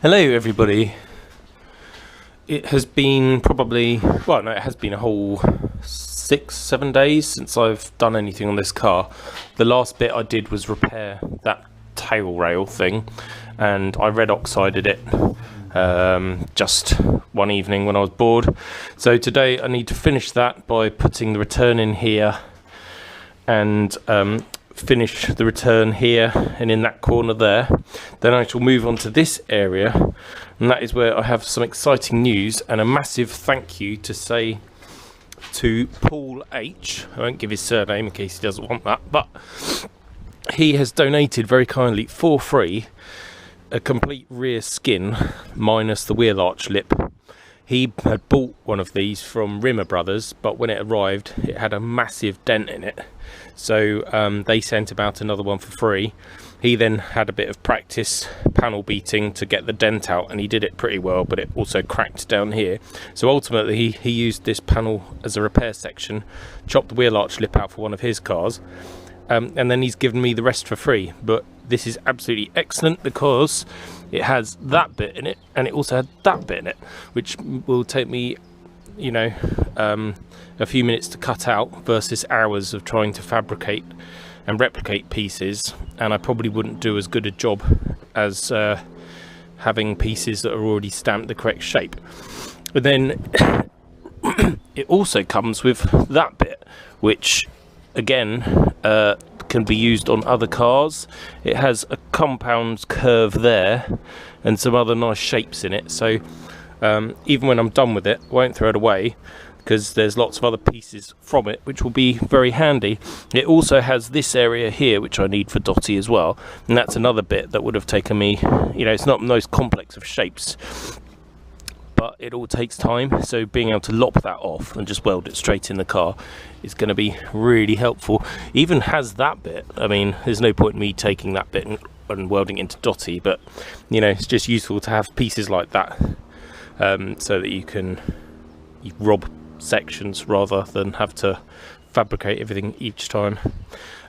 Hello everybody. It has been probably, well no, it has been a whole 6-7 days since I've done anything on this car. The last bit I did was repair that tail rail thing, and I red oxided it just one evening when I was bored. So today I need to finish that by putting the return in here and finish the return here and in that corner there. Then I shall move on to this area, and that is where I have some exciting news and a massive thank you to say to Paul H. I won't give his surname in case he doesn't want that, but he has donated very kindly for free a complete rear skin minus the wheel arch lip. He had bought one of these from Rimmer Brothers, but when it arrived it had a massive dent in it, so they sent about another one for free. He then had a bit of practice panel beating to get the dent out, and he did it pretty well, but it also cracked down here. So ultimately he used this panel as a repair section, chopped the wheel arch lip out for one of his cars, and then he's given me the rest for free. But this is absolutely excellent because it has that bit in it, and it also had that bit in it, which will take me, you know, a few minutes to cut out versus hours of trying to fabricate and replicate pieces. And I probably wouldn't do as good a job as having pieces that are already stamped the correct shape. But then it also comes with that bit, which again can be used on other cars. It has a compound curve there and some other nice shapes in it, so even when I'm done with it I won't throw it away, because there's lots of other pieces from it which will be very handy. It also has this area here which I need for Dotty as well, and that's another bit that would have taken me, you know, it's not the most complex of shapes, but it all takes time, so being able to lop that off and just weld it straight in the car is going to be really helpful. Even has that bit. I mean, there's no point in me taking that bit and welding into Dotty, but you know, it's just useful to have pieces like that, so that you can rob sections rather than have to fabricate everything each time.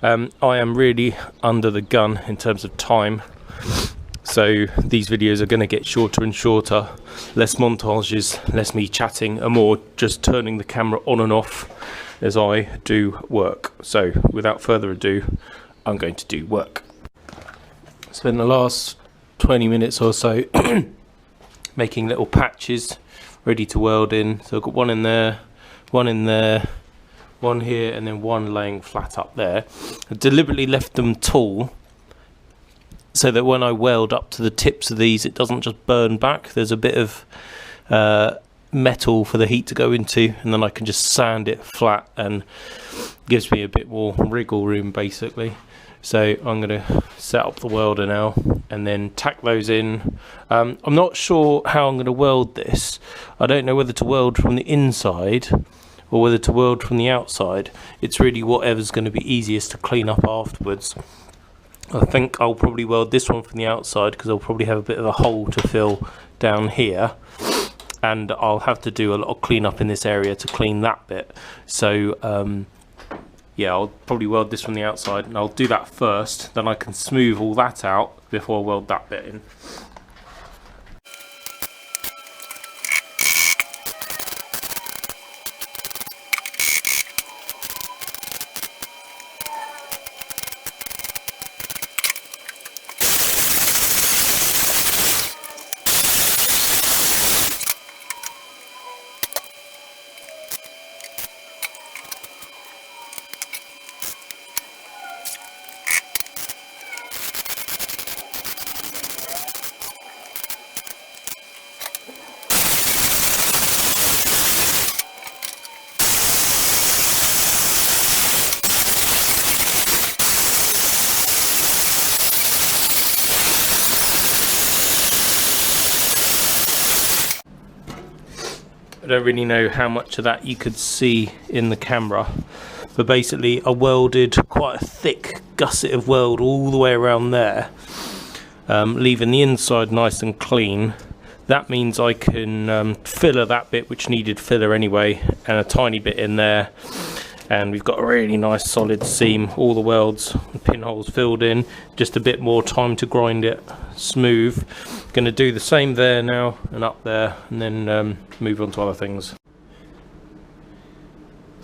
I am really under the gun in terms of time, so these videos are going to get shorter and shorter, less montages, less me chatting, and more just turning the camera on and off as I do work. So without further ado, I'm going to do work. Spent the last 20 minutes or so making little patches ready to weld in. So I've got one in there, one in there, one here, and then one laying flat up there. I deliberately left them tall so that when I weld up to the tips of these it doesn't just burn back. There's a bit of metal for the heat to go into, and then I can just sand it flat and gives me a bit more wriggle room basically. So I'm going to set up the welder now and then tack those in. I'm not sure how I'm going to weld this. I don't know whether to weld from the inside or whether to weld from the outside. It's really whatever's going to be easiest to clean up afterwards. I think I'll probably weld this one from the outside because I'll probably have a bit of a hole to fill down here, and I'll have to do a lot of cleanup in this area to clean that bit. So yeah, I'll probably weld this from the outside, and I'll do that first, then I can smooth all that out before I weld that bit in. I don't really know how much of that you could see in the camera, but basically I welded quite a thick gusset of weld all the way around there, leaving the inside nice and clean. That means I can filler that bit which needed filler anyway, and a tiny bit in there, and we've got a really nice solid seam, all the welds and pinholes filled in, just a bit more time to grind it smooth. Going to do the same there now and up there, and then move on to other things.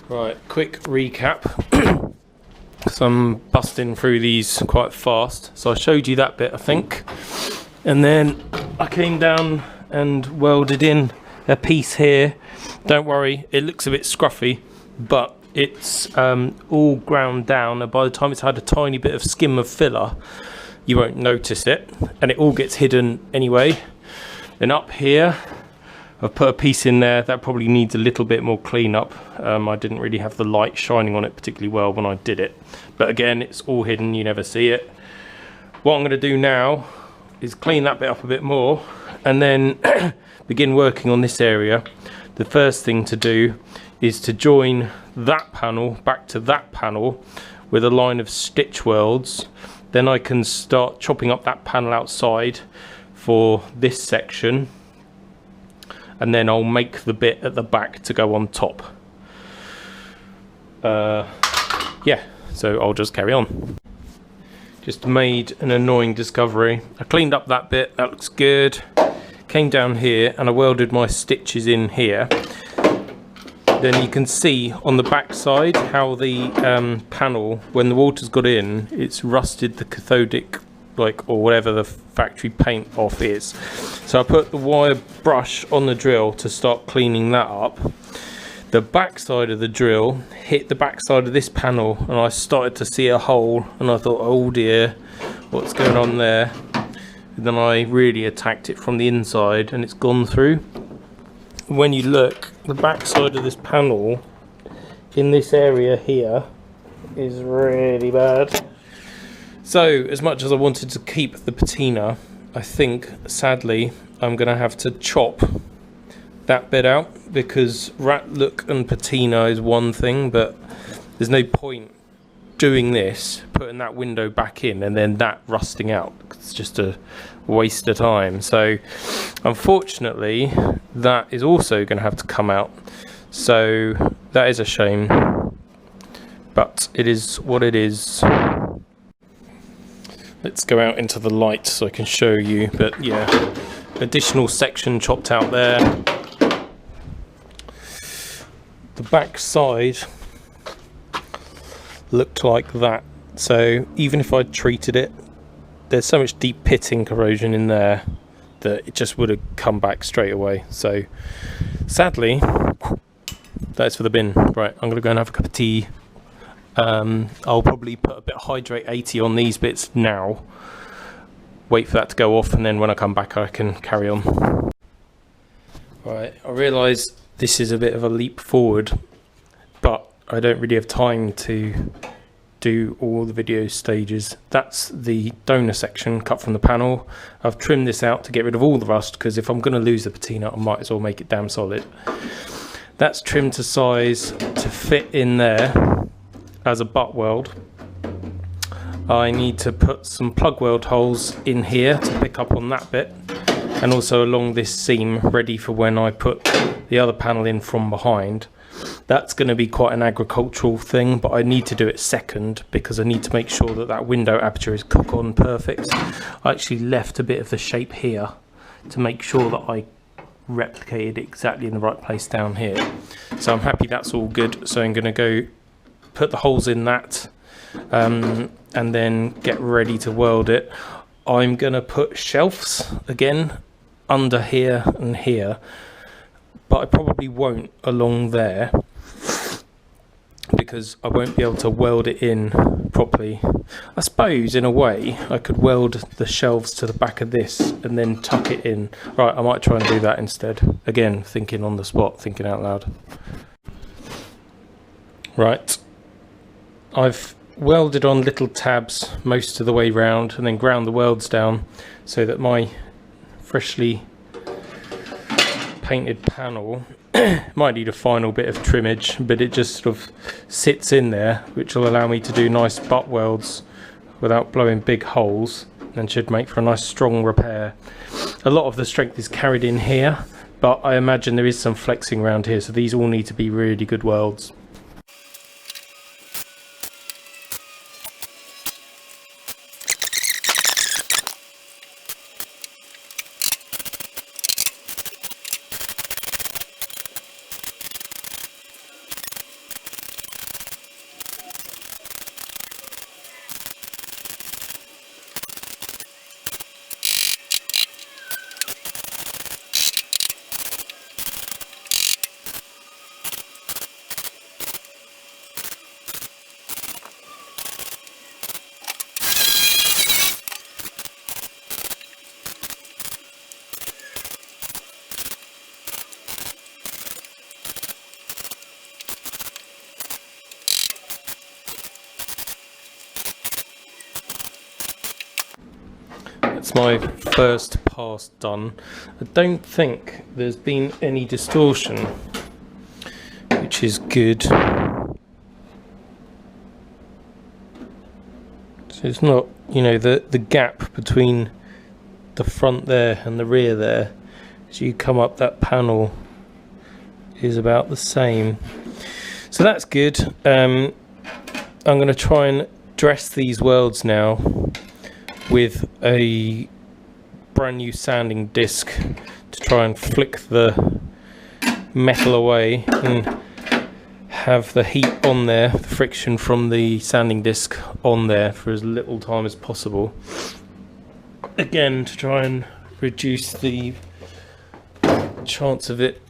Right, quick recap. So I'm busting through these quite fast, so I showed you that bit I think, and then I came down and welded in a piece here. Don't worry, it looks a bit scruffy, but it's all ground down, and by the time it's had a tiny bit of skim of filler, you won't notice it, and it all gets hidden anyway. Then up here, I've put a piece in there that probably needs a little bit more cleanup. I didn't really have the light shining on it particularly well when I did it, but again, it's all hidden, you never see it. What I'm going to do now is clean that bit up a bit more, and then begin working on this area. The first thing to do is to join that panel back to that panel with a line of stitch welds. Then I can start chopping up that panel outside for this section, and then I'll make the bit at the back to go on top. Yeah, so I'll just carry on. Just made an annoying discovery. I cleaned up that bit, that looks good. Came down here and I welded my stitches in here. Then you can see on the back side how the panel, when the water's got in, it's rusted the cathodic, or whatever the factory paint off is. So I put the wire brush on the drill to start cleaning that up. The back side of the drill hit the back side of this panel, and I started to see a hole, and I thought, oh dear, what's going on there? And then I really attacked it from the inside, and it's gone through. When you look, the back side of this panel in this area here is really bad. So as much as I wanted to keep the patina, I think sadly I'm gonna have to chop that bit out, because rat look and patina is one thing, but there's no point doing this, putting that window back in and then that rusting out. It's just a waste of time. So unfortunately that is also going to have to come out, so that is a shame, but it is what it is. Let's go out into the light so I can show you. But yeah, additional section chopped out there. The back side looked like that, so even if I treated it, there's so much deep pitting corrosion in there that it just would have come back straight away. So sadly, that's for the bin. Right, I'm gonna go and have a cup of tea. I'll probably put a bit of hydrate 80 on these bits now, wait for that to go off, and then when I come back I can carry on. Right, I realise this is a bit of a leap forward, but I don't really have time to do all the video stages. That's the donor section cut from the panel. I've trimmed this out to get rid of all the rust, because if I'm going to lose the patina I might as well make it damn solid. That's trimmed to size to fit in there as a butt weld. I need to put some plug weld holes in here to pick up on that bit, and also along this seam, ready for when I put the other panel in from behind. That's going to be quite an agricultural thing, but I need to do it second because I need to make sure that that window aperture is cook on perfect. I actually left a bit of the shape here to make sure that I replicated exactly in the right place down here. So I'm happy that's all good. So I'm going to go put the holes in that and then get ready to weld it. I'm going to put shelves again under here and here, but I probably won't along there because I won't be able to weld it in properly. I suppose in a way I could weld the shelves to the back of this and then tuck it in. Right, I might try and do that instead. Again, thinking on the spot, thinking out loud. Right, I've welded on little tabs most of the way round and then ground the welds down so that my freshly painted panel might need a final bit of trimmage, but it just sort of sits in there, which will allow me to do nice butt welds without blowing big holes, and should make for a nice strong repair. A lot of the strength is carried in here, but I imagine there is some flexing around here, so these all need to be really good welds. my first pass done. I don't think there's been any distortion, which is good. So it's not, you know, the gap between the front there and the rear there, as you come up that panel, is about the same. So that's good. I'm going to try and dress these welds now with a brand new sanding disc to try and flick the metal away and have the heat on there, the friction from the sanding disc on there for as little time as possible. Again, to try and reduce the chance of it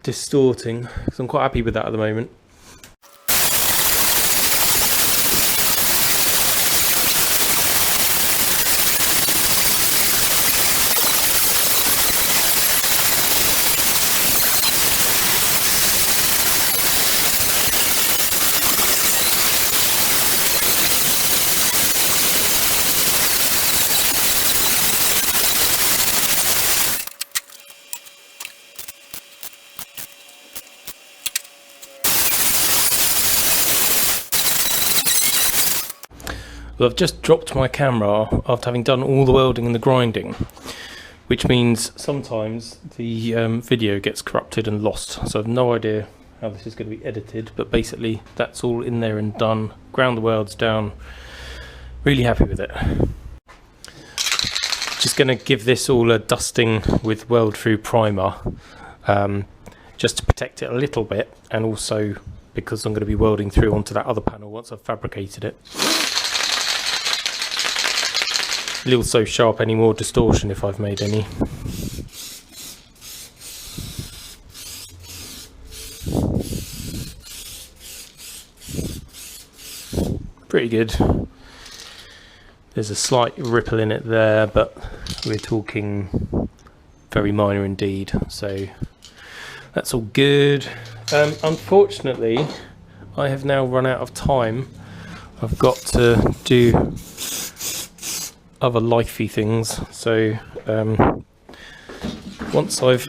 distorting, because I'm quite happy with that at the moment. Well, I've just dropped my camera after having done all the welding and the grinding, which means sometimes the video gets corrupted and lost. So I've no idea how this is going to be edited, but basically that's all in there and done. Ground the welds down. Really happy with it. Just going to give this all a dusting with weld through primer, just to protect it a little bit, and also because I'm going to be welding through onto that other panel once I've fabricated it. It'll also show up any more distortion if I've made any. Pretty good. There's a slight ripple in it there, but we're talking very minor indeed, so that's all good. Unfortunately, I have now run out of time. I've got to do other lifey things, so once I've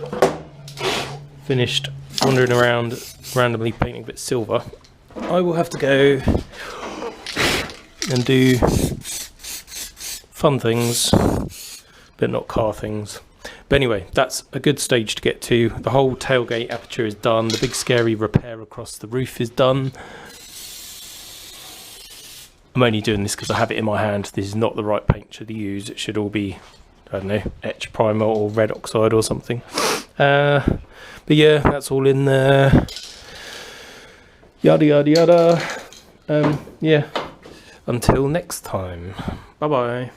finished wandering around randomly painting a bit silver, I will have to go and do fun things, but not car things. But anyway, that's a good stage to get to. The whole tailgate aperture is done, the big scary repair across the roof is done. I'm only doing this because I have it in my hand. This is not the right paint to use. It should all be, I don't know, etch primer or red oxide or something. But yeah, that's all in there. Yada yada yada. Yeah, until next time. Bye bye.